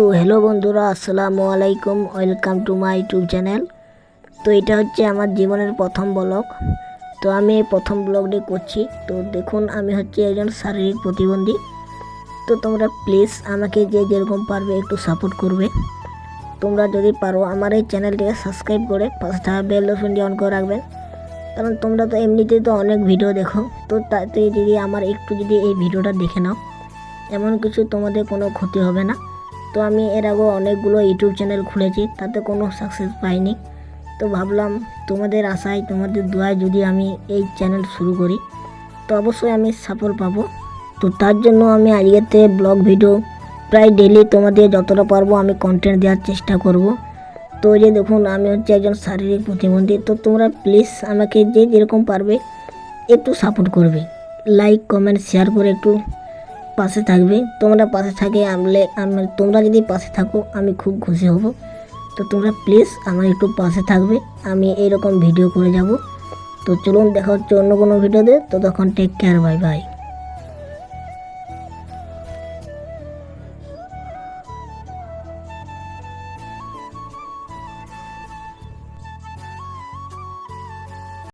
তো হ্যালো বন্ধুরা, আসসালামু আলাইকুম। Welcome to my YouTube channel. তো এটা হচ্ছে আমার জীবনের প্রথম ব্লগ। তো আমি এই প্রথম ব্লগটি করছি। তো দেখুন, আমি হচ্ছে একজন শারীরিক প্রতিবন্ধী। তো তোমরা প্লিজ আমাকে যে যেরকম পারবে একটু সাপোর্ট করবে। তোমরা যদি পারো আমার এই চ্যানেলটিকে সাবস্ক্রাইব করে পাশে থাকা বেল আইকনটি অন করে রাখবেন, কারণ তোমরা তো এমনিতেই তো অনেক ভিডিও দেখো। তো তাতে যদি আমার একটু যদি এই ভিডিওটা দেখে নাও, এমন কিছু তোমাদের কোনো ক্ষতি হবে না। তো আমি এর আগেও অনেকগুলো ইউটিউব চ্যানেল খুলেছি, তাতে কোনো সাকসেস পাইনি। তো ভাবলাম তোমাদের আশায়, তোমাদের দোয়ায় যদি আমি এই চ্যানেল শুরু করি তো অবশ্যই আমি সাপোর্ট পাবো। তো তার জন্য আমি আজকেতে ব্লগ ভিডিও প্রায় ডেলি তোমাদের যতটা পারবো আমি কন্টেন্ট দেওয়ার চেষ্টা করব। তো এই যে দেখুন, আমি হচ্ছে একজন শারীরিক প্রতিবন্ধী। তো তোমরা প্লিজ আমাকে যে যেরকম পারবে একটু সাপোর্ট করবে, লাইক কমেন্ট শেয়ার করে একটু পাশে থাকবে। তোমরা পাশে থাকে তোমরা যদি পাশে থাকো আমি খুব খুশি হব। তো তোমরা প্লিজ আমার একটু পাশে থাকবে, আমি এইরকম ভিডিও করে যাব। তো চলুন, দেখা হচ্ছে অন্য কোনো ভিডিওতে। তো তখন টেক কেয়ার, বাই বাই।